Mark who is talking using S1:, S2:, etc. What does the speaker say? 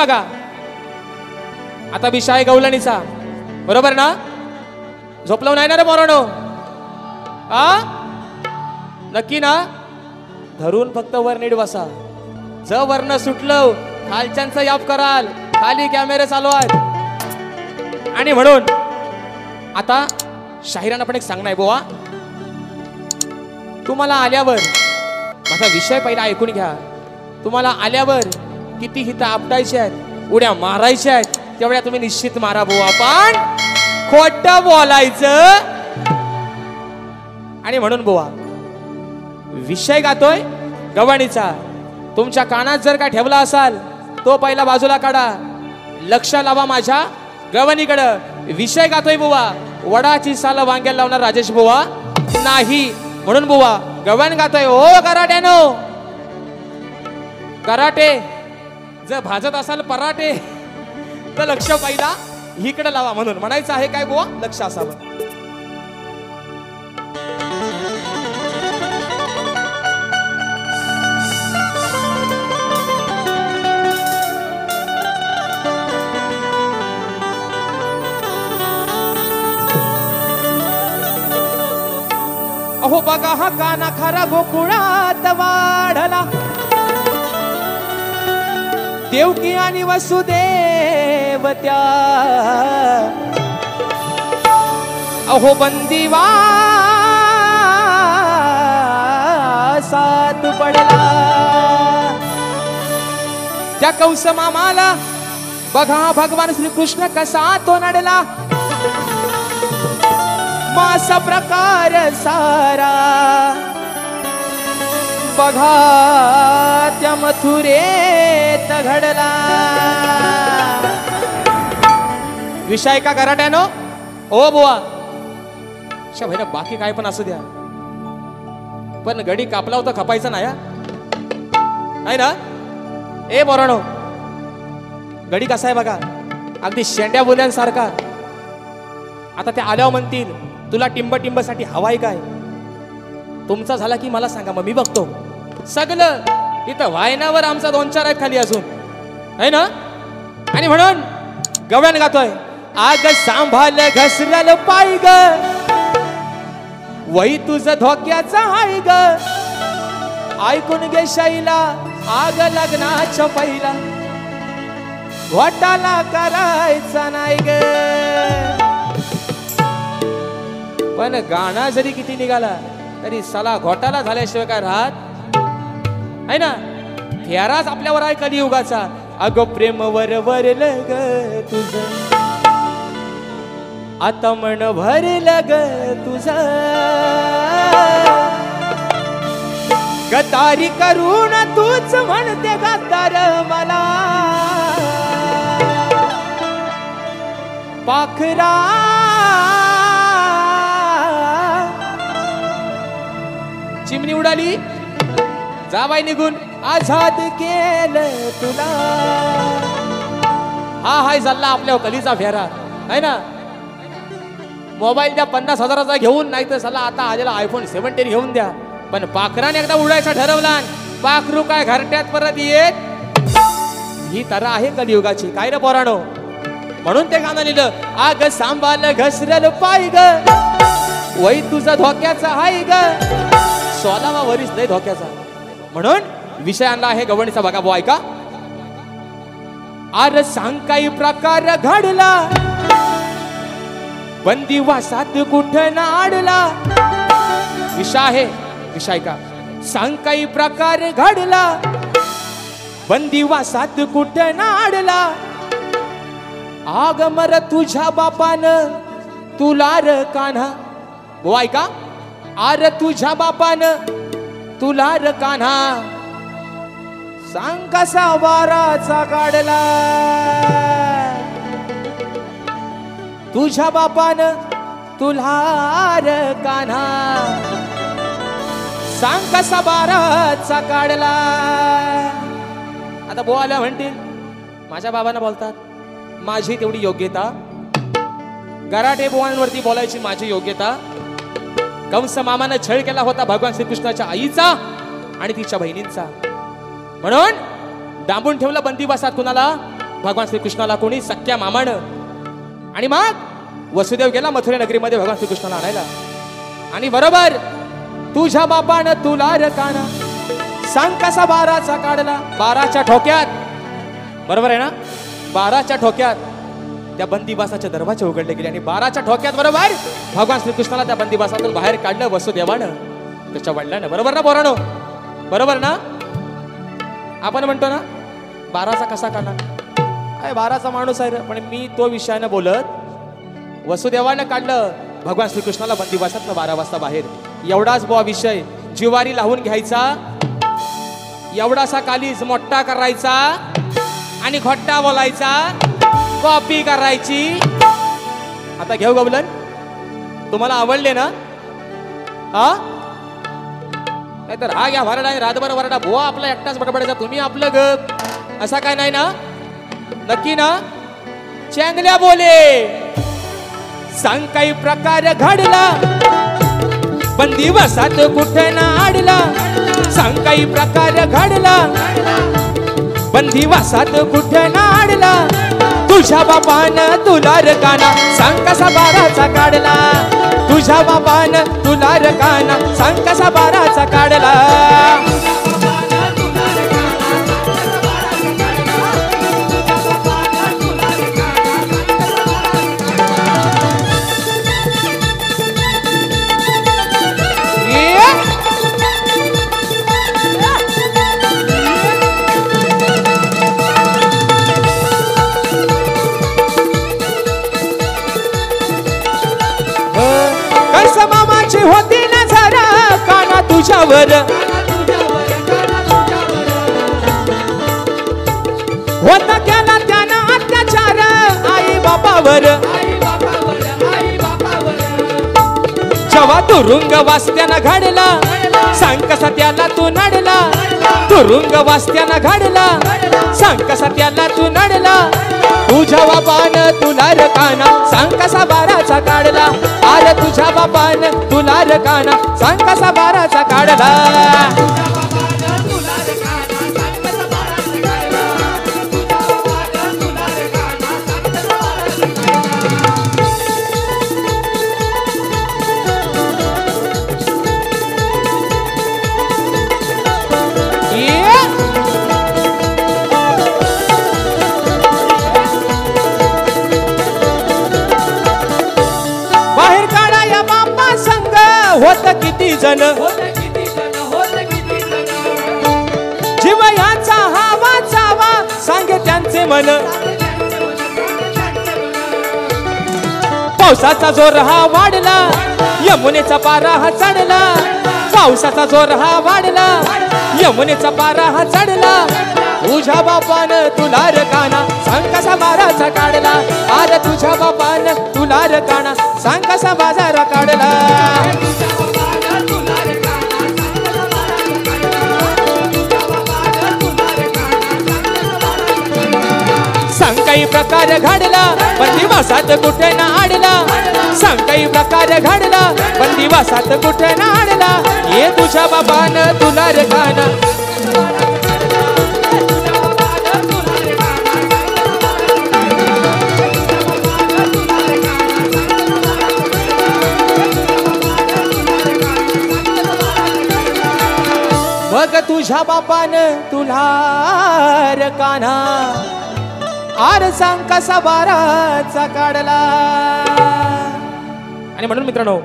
S1: बघा आता विषय आहे गवळणीचा, बरोबर ना? झोपलो नाही ना रे मोरानो? नक्की ना? धरून फक्त वर नीट बसा. जर वरनं सुटलं खालच्यांचं याप कराल, खाली कॅमेरे चालू आहेत. आणि म्हणून आता शाहिरांना पण एक सांगणं आहे बुवा, तुम्हाला आल्यावर माझा विषय पहिला ऐकून घ्या. तुम्हाला आल्यावर किती हित आपटायचे आहेत, उड्या मारायच्या आहेत, तेवढ्या तुम्ही निश्चित मारा बुवा, पण खोटं बोलायचं. आणि म्हणून बुवा विषय गातोय गवळणीचा, तुमच्या कानात जर का ठेवला असाल तो पहिला बाजूला काढा, लक्ष लावा माझ्या गवळणीकडं. विषय गातोय बुवा, वडाची साल वांग्याला लावणार राजेश बुवा नाही. म्हणून बुवा गवळण गातोय. ओ कराट्यानो, कराटे जर भाजत असाल पराटे तर लक्ष पहिला इकडे लावा. म्हणून म्हणायचं आहे काय बुवा, लक्ष असावं. अहो बघा हा काना खरा गोकुळात वाढला, देवकी आणि वसुदेव त्या. अहो बंदिवासात पडला त्या कंस मामाला. बघा भगवान श्रीकृष्ण कसा तो नडला, मासा प्रकार सारा. बघा त्या मथुरेत घडला. विषय का कराट्यानो? ओ बुवा शा भाई बाकी काय पण असू द्या, पण गडी कापला होता खपायचा नाही ना? ए बोरानो, गडी कसा आहे बघा, अगदी शेंड्या बोल्यांसारखा. आता ते आल्यावर म्हणतील तुला टिंबसाठी हवाय काय? तुमचा झाला की मला सांगा, मग मी बघतो. सगळं इथं वायनावर आमचा 2-4 आहेत खाली अजून, आहे ना? आणि म्हणून गवळण गातोय. आग सांभाळ घसरल पाय ग, वही तुझ धोक्याचा हाय ग. ऐकून घे शैला, आग लग्नाच्या पहिला घोटाला करायचा नाही ग. पण गाणं जरी किती निघाला तरी साला घोटाला झाल्याशिवाय काय राहत आहे ना? फेराच आपल्यावर आहे कलियुगाचा. अगो प्रेम वरवरल ग तुझ, आता मन भरल ग तुझ. गदारी करून तूच म्हणते गद्दार मला, पाखरा चिमणी उडाली जावाय निघून, आझाद केलं तुला. हा हाय चालला आपल्या कलीचा फेरा आहे ना? मोबाईल द्या 50,000चा घेऊन, नाही तर चला आता आलेला iPhone 17 घेऊन द्या. पण पाखराने एकदा उडायचा ठरवला, पाखरू काय घरट्यात परत येत. ही तरा आहे कलियुगाची, काय रे पोरानो? म्हणून ते गाणं लिहिलं. आग सांभाळ घसरल पाय ग, वही तुझा धोक्याचा हाय ग. 16वा वरीस नाही धोक्याचा. म्हणून विषय आणला आहे गवळणीचा. बघा बुवा ऐका. आर सांग काही प्रकार घडला, बंदिवासात कुठं नाडला. विषय आहे, विषय का सांग काही प्रकार घडला, बंदिवासात कुठं नाडला. आग मर तुझ्या बापानं तुला र कान्हा. बुवा ऐका. आर तुझ्या बापानं तुला र कान्हा, सांग कसा वाराचा काढला. तुझ्या बापानं तुला र कान्हा, सांग कसा बाराचा काढला. आता बोला म्हणतील माझ्या बाबांना बोलतात, माझी तेवढी योग्यता. गराटे बुवांवरती बोलायची माझी योग्यता. कंस मामानं छळ केला होता भगवान श्रीकृष्णाच्या आईचा आणि तिच्या बहिणींचा. म्हणून डांबून ठेवलं बंदिवासात कुणाला? भगवान श्रीकृष्णाला कोणी सख्या मामानं. आणि मग वसुदेव गेला मथुरा नगरीमध्ये भगवान श्रीकृष्णाला आणायला. आणि बरोबर तुझ्या बापानं तुला रकाना सांग कसा बाराचा काढला. 12च्या ठोक्यात, बरोबर आहे ना, 12च्या ठोक्यात त्या बंदीवासाचे दरवाजे उघडले गेले. आणि 12च्या ठोक्यात बरोबर भगवान श्रीकृष्णाला त्या बंदीवासातून बाहेर काढलं वसुदेवानं, त्याच्या वडिलांना. बरोबर ना पोरांनो, बरोबर ना. आपण म्हणतो ना 12चा कसा काढला, अरे 12चा माणूस आहे रे. पण मी तो विषयानं बोलत, वसुदेवानं काढलं भगवान श्रीकृष्णाला बंदीवासातनं 12 वाजता बाहेर. एवढाच बुवा विषय जिवारी लावून घ्यायचा, एवढासा कालीज मोठा करायचा आणि घोट्टा बोलायचा, कॉपी करायची. आता घेऊ गबलन, तुम्हाला आवडले ना? हा नाहीतर हा घ्या भरडा आणि रातभर वरडा. बुवा आपला एकटाच बडबडायचा, तुम्ही आपलं गप, असा काय नाही ना? नक्की ना? चॅंगल्या बोले सांग काही प्रकार घडला बंदीवासात कुठे ना आडला. सांग काही प्रकार घडला बंदीवासात कुठे ना आडला. तुझ्या बापानं तुला रकाना सांग कसा 12चा काढला. तुझ्या बापानं तुला रकाना सांग कसा 12चा काढला. मामाची होती नजर काना तुझ्यावर, होता केला त्यानं अत्याचार आई बापावर. जेव्हा तुरुंग वास्त्यानं घडला सांग कसा त्याला तू नडला. तुरुंग वास्त्यानं घडला सांग कसा त्याला तू नडला. तुझ्या बापानं तुला रकाना सांग कसा 12चा काढला. अरे तुझ्या बापानं तुला रकाना सांग कसा 12चा काढला. होत किती जण जीव यांचा हा वाचावा सांगे त्यांचे मन. पावसाचा जोर हा वाढला यमुनेचा पारा हा चढला. पावसाचा जोर हा वाढला यमुनेचा पारा हा चढला. तुझ्या बापानं तुला रकाना सांग कसा 12चा काढला. अरे तुझ्या बापानं तुला रकाना सांग कसा 12चा काढला. सांग काही प्रकार घडला बंदीवासात कुठे ना आडला. सांग काही प्रकार घडला बंदीवासात कुठे ना आडला. ये तुझ्या बापानं तुला रकाना मग तुझ्या बापानं तुला रकाना आर सांग कसा 12चा काढला. आणि म्हणून मित्रांनो